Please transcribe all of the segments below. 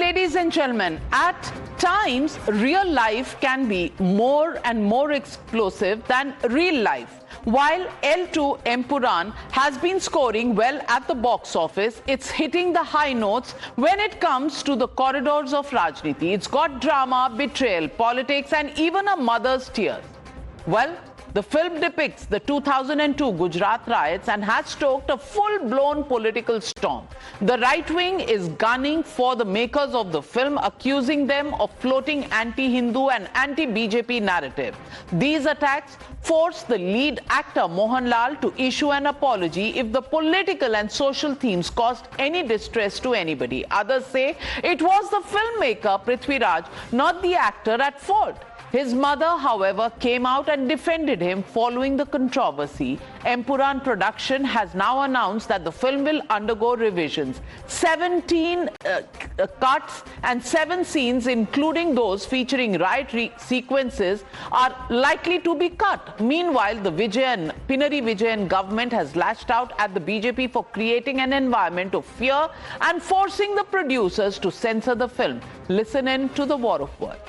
Ladies and gentlemen, at times real life can be more and more explosive than real life. While L2 Empuraan has been scoring well at the box office, it's hitting the high notes when it comes to the corridors of Rajniti. It's got drama, betrayal, politics, and even a mother's tears. Well, the film depicts the 2002 Gujarat riots and has stoked a full-blown political storm. The right wing is gunning for the makers of the film, accusing them of floating anti-Hindu and anti-BJP narrative. These attacks force the lead actor Mohanlal to issue an apology if the political and social themes caused any distress to anybody. Others say it was the filmmaker Prithviraj, not the actor, at fault. His mother, however, came out and defended him following the controversy. Empuraan production has now announced that the film will undergo revisions. 17 cuts and 7 scenes, including those featuring riot sequences, are likely to be cut. Meanwhile, the Pinari Vijayan government has lashed out at the BJP for creating an environment of fear and forcing the producers to censor the film. Listen in to the war of words.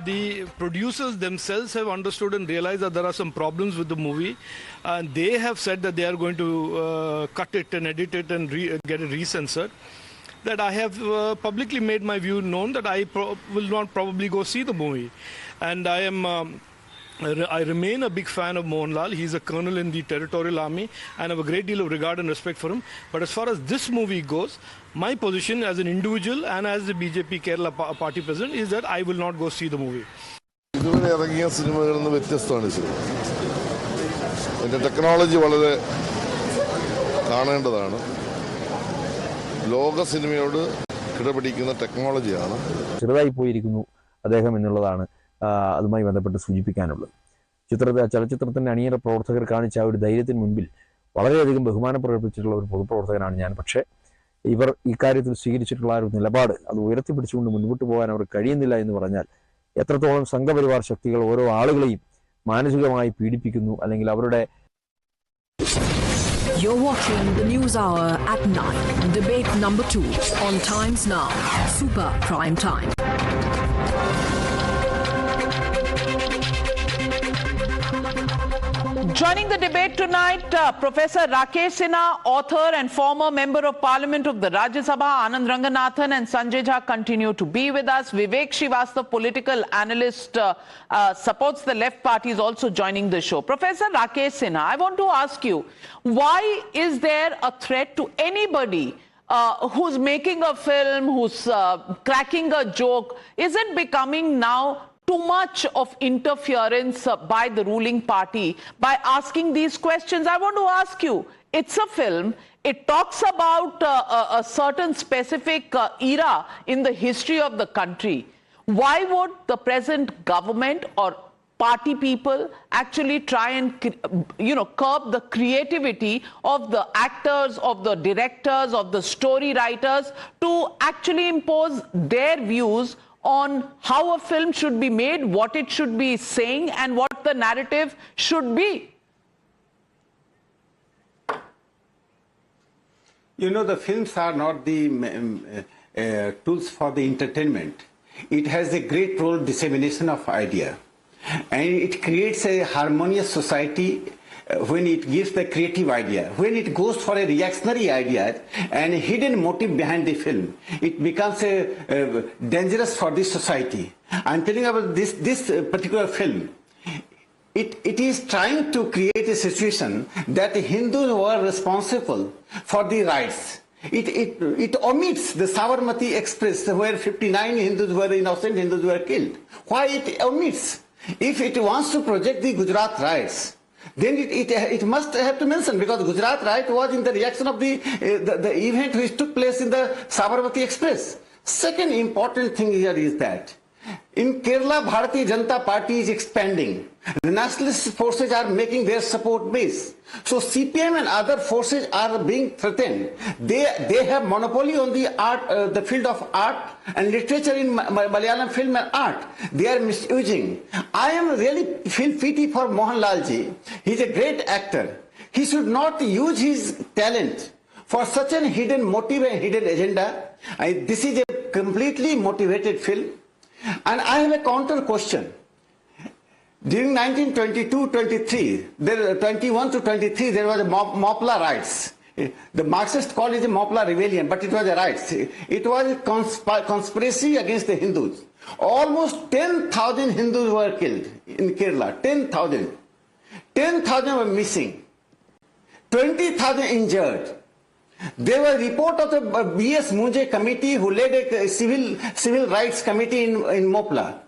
The producers themselves have understood and realized that there are some problems with the movie, and they have said that they are going to cut it and edit it and get it recensored. That I have publicly made my view known that I will not probably go see the movie, and I remain a big fan of Mohanlal. He's a colonel in the territorial army and have a great deal of regard and respect for him. But as far as this movie goes, my position as an individual and as the BJP Kerala party president is that I will not go see the movie. ഇതുവരെ ഇറങ്ങിയ സിനിമകളിൽ നിന്ന് വ്യത്യസ്തമാണ് cinema. ഇതിന്റെ technology വളരെ കാണേണ്ടതാണ്. ലോക സിനിമയോട് കിടപിടിക്കുന്ന ടെക്നോളജിയാണ്. ചെറുതായി പോയിരിക്കുന്നു അദ്ദേഹം എന്നുള്ളതാണ് അതുമായി ബന്ധപ്പെട്ട് സൂചിപ്പിക്കാനുള്ളത്. ചലച്ചിത്രത്തിൻ്റെ അണിയറ പ്രവർത്തകർ കാണിച്ച ആ ഒരു ധൈര്യത്തിന് മുൻപിൽ വളരെയധികം ബഹുമാനം പ്രകടിപ്പിച്ചിട്ടുള്ള ഒരു പൊതുപ്രവർത്തകനാണ് ഞാൻ. പക്ഷേ ഇവർ ഇക്കാര്യത്തിൽ സ്വീകരിച്ചിട്ടുള്ള ഒരു നിലപാട് അത് ഉയർത്തിപ്പിടിച്ചുകൊണ്ട് മുൻപോട്ട് പോകാൻ അവർ കഴിയുന്നില്ല എന്ന് പറഞ്ഞാൽ എത്രത്തോളം സംഘപരിവാർ ശക്തികൾ ഓരോ ആളുകളെയും മാനസികമായി പീഡിപ്പിക്കുന്നു അല്ലെങ്കിൽ അവരുടെ. You're watching the News Hour at 9. Debate number 2 on Times Now. Super Prime Time. Joining the debate tonight, Professor Rakesh Sinha, author and former member of Parliament of the Rajya Sabha, Anand Ranganathan and Sanjay Jha continue to be with us. Vivek Srivastava, political analyst, supports the left party, is also joining the show. Professor Rakesh Sinha, I want to ask you, why is there a threat to anybody who's making a film, who's cracking a joke? Is it becoming now too much of interference by the ruling party by asking these questions? I want to ask you, it's a film, it talks about a certain specific era in the history of the country. Why would the present government or party people actually try and curb the creativity of the actors, of the directors, of the story writers to actually impose their views on how a film should be made, what it should be saying, and what the narrative should be? You know, the films are not the tools for the entertainment. It has a great role dissemination of idea, and it creates a harmonious society when it gives the creative idea. When it goes for a reactionary idea and a hidden motive behind the film, it becomes dangerous for this society. I'm telling about this particular film. It is trying to create a situation that the Hindus were responsible for the riots. It omits the Sabarmati Express where 59 Hindus were innocent Hindus were killed. Why it omits? If it wants to project the Gujarat riots, then it must have to mention, because Gujarat riot was in the reaction of the event which took place in the Sabarmati Express. Second important thing here is that in Kerala, Bharatiya Janata Party is expanding. The nationalist forces are making their support base. So CPM and other forces are being threatened. They have monopoly on the art, the field of art and literature in Malayalam film and art. They are misusing. I am really feel pity for Mohanlal ji. He's a great actor. He should not use his talent for such a hidden motive and hidden agenda. This is a completely motivated film. And I have a counter question. During 1922-23, 21 to 23, there was a Mopla riots. The Marxists call it a Mopla rebellion, but it was a riots. It was a conspiracy against the Hindus. Almost 10,000 Hindus were killed in Kerala. 10,000. 10,000 were missing. 20,000 injured. There was a report of the B.S. Munjay committee who led a civil rights committee in Mopla.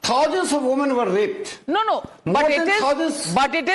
Thousands of women were raped. No, but it is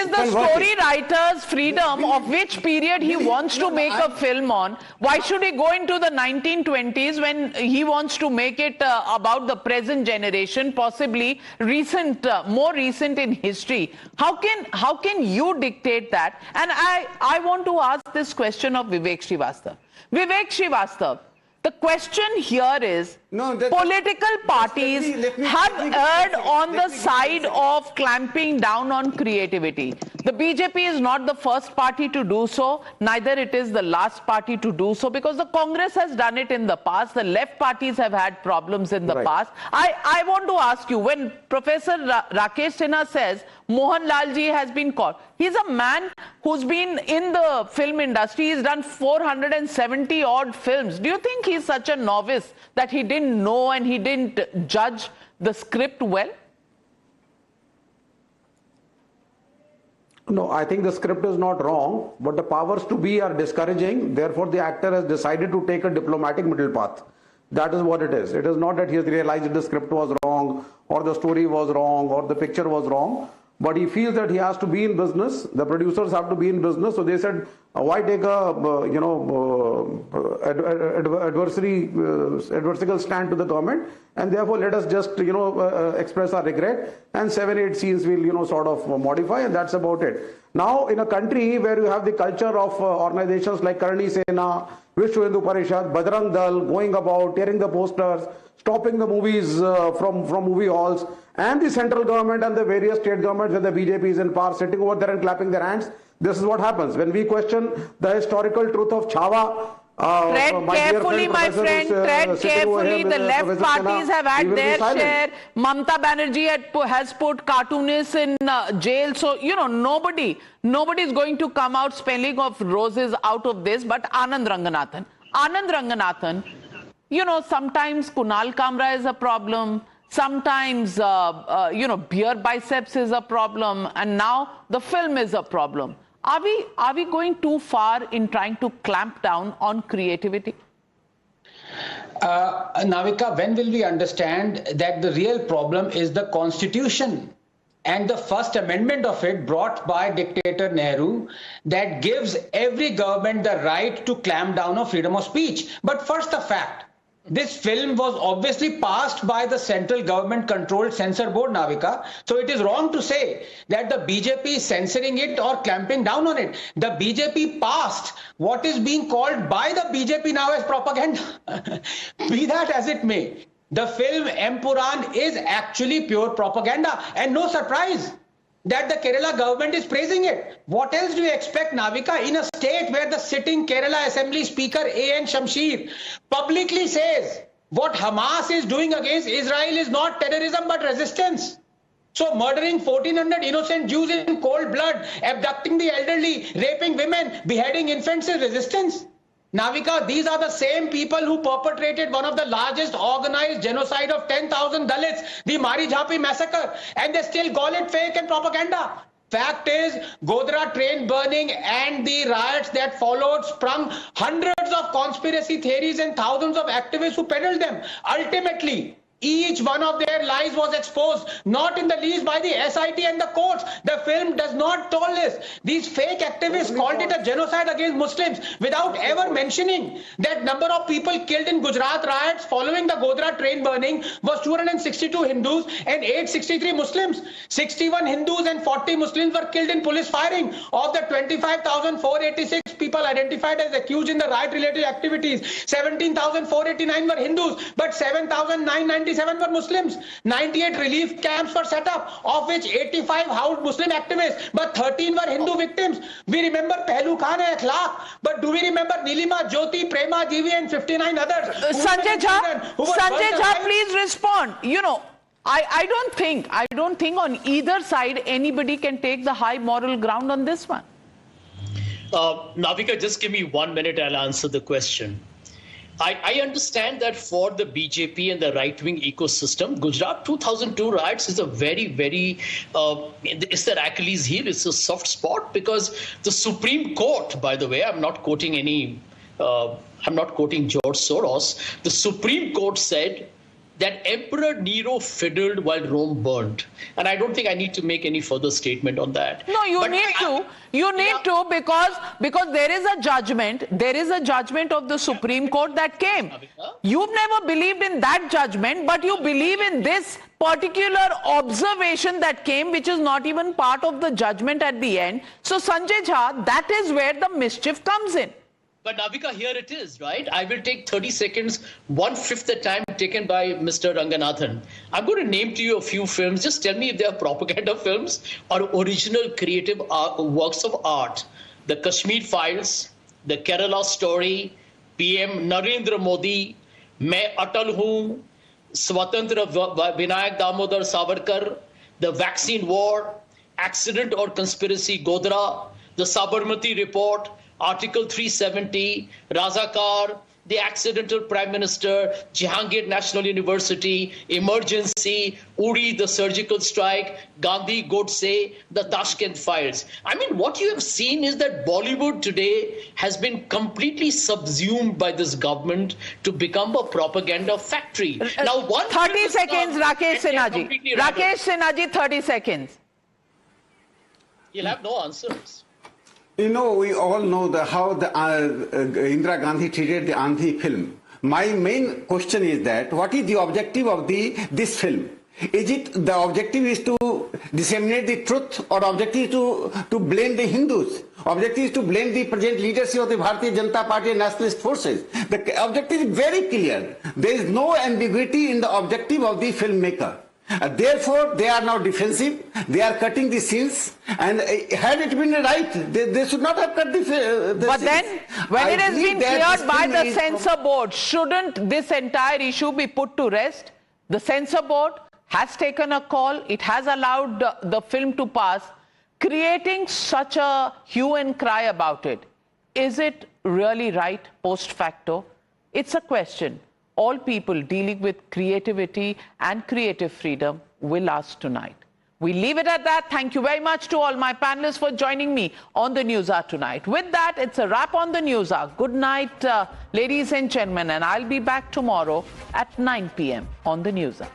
the story writer's freedom of which period he wants to make a film on. Why should he go into the 1920s when he wants to make it about the present generation, possibly more recent in history? How can you dictate that? And I want to ask this question of Vivek Srivastava. Vivek Srivastava, the question here is, political parties have erred on the side of clamping down on creativity. The BJP is not the first party to do so, neither it is the last party to do so, because the Congress has done it in the past. The left parties have had problems in the past. I want to ask you, when Professor Rakesh Sinha says Mohanlal ji has been caught, he's a man who's been in the film industry. He's done 470 odd films. Do you think he's such a novice that he didn't know and he didn't judge the script well? No, I think the script is not wrong, but the powers to be are discouraging. Therefore, the actor has decided to take a diplomatic middle path. That is what it is. It is not that he has realized that the script was wrong, or the story was wrong, or the picture was wrong. But he feels that he has to be in business. The producers have to be in business. So they said, why take a adversarial stand to the government? And therefore, let us just express our regret. And 7-8 scenes will sort of modify, and that's about it. Now, in a country where you have the culture of organizations like Karni Sena, Vishwa Hindu Parishad, Bajrang Dal, going about tearing the posters, stopping the movies from movie halls, and the central government and the various state governments where the BJP is in power sitting over there and clapping their hands. This is what happens when we question the historical truth of Chhawa. Tread carefully, my friend, tread carefully. The left parties have had their share. Mamata Banerjee has put cartoonists in jail. So, nobody is going to come out smelling of roses out of this, but Anand Ranganathan. Sometimes Kunal Kamra is a problem. Sometimes, beer biceps is a problem. And now the film is a problem. Are we going too far in trying to clamp down on creativity? Navika, when will we understand that the real problem is the Constitution and the First Amendment of it, brought by dictator Nehru, that gives every government the right to clamp down on freedom of speech? But first, the fact. This film was obviously passed by the central government-controlled censor board, Navika. So it is wrong to say that the BJP is censoring it or clamping down on it. The BJP passed what is being called by the BJP now as propaganda. Be that as it may, the film Empuraan is actually pure propaganda, and no surprise that the Kerala government is praising it. What else do you expect, Navika, in a state where the sitting Kerala Assembly Speaker A.N. Shamsheer publicly says what Hamas is doing against Israel is not terrorism but resistance? So murdering 1,400 innocent Jews in cold blood, abducting the elderly, raping women, beheading infants is resistance? Navika, these are the same people who perpetrated one of the largest organized genocide of 10,000 Dalits, the Mari Jhapi massacre, and they still call it fake and propaganda. Fact is, Godhra train burning and the riots that followed sprung hundreds of conspiracy theories and thousands of activists who peddled them. Ultimately, each one of their lies was exposed, not in the least by the SIT and the courts. The film does not tell this. These fake activists called it a genocide against Muslims without ever mentioning that number of people killed in Gujarat riots following the Godhra train burning was 262 Hindus and 863 Muslims. 61 Hindus and 40 Muslims were killed in police firing. Of the 25,486 people identified as accused in the riot-related activities, 17,489 were Hindus, but 7,990 77 were Muslims. 98 relief camps were set up, of which 85 housed Muslim activists, but 13 were Hindu victims. We remember Pehlu Khan and Akhlaq, but do we remember Nilima, Jyoti, Prema, Jivi and 59 others? Sanjay Jha, please respond. You know, I don't think on either side anybody can take the high moral ground on this one. Navika, just give me 1 minute, I'll answer the question. I understand that for the BJP and the right-wing ecosystem, Gujarat 2002 riots is a very, very, it's their Achilles heel, it's a soft spot, because the Supreme Court, by the way, I'm not quoting George Soros, the Supreme Court said that Emperor Nero fiddled while Rome burned. And I don't think I need to make any further statement on that. No, you need to because there is a judgment. There is a judgment of the Supreme Court that came. You've never believed in that judgment, but you believe in this particular observation that came, which is not even part of the judgment at the end. So Sanjay Jha, that is where the mischief comes in. But Navika, here it is, right? I will take 30 seconds, 1/5 the time taken by Mr. Ranganathan. I'm going to name to you a few films. Just tell me if they are propaganda films or original creative works of art. The Kashmir Files, The Kerala Story, PM Narendra Modi, Main Atal Hoon, Swatantra Vinayak Damodar Savarkar, The Vaccine War, Accident or Conspiracy Godhra, The Sabarmati Report, Article 370, Razakar, the accidental Prime Minister, Jahangir National University, Emergency, Uri, the surgical strike, Gandhi, Godse, the Tashkent files. I mean, what you have seen is that Bollywood today has been completely subsumed by this government to become a propaganda factory. Now, 30 seconds, Rakesh Sinhaji. Rakesh Sinhaji, 30 seconds. You'll have no answers. You know, we all know how Indira Gandhi treated the Andhi film. My main question is that what is the objective of this film? Is it the objective is to disseminate the truth, or objective is to blame the Hindus? Objective is to blame the present leadership of the Bharatiya Janata Party and nationalist forces. The objective is very clear. There is no ambiguity in the objective of the filmmaker. Therefore, they are now defensive, they are cutting the scenes, and had it been right, they should not have cut the But scenes. Then, when it has been cleared by the censor board, shouldn't this entire issue be put to rest? The censor board has taken a call, it has allowed the film to pass, creating such a hue and cry about it. Is it really right post facto? It's a question all people dealing with creativity and creative freedom will ask tonight. We leave it at that. Thank you very much to all my panelists for joining me on the News Hour tonight. With that, it's a wrap on the News Hour. Good night, ladies and gentlemen, and I'll be back tomorrow at 9 p.m. on the News Hour.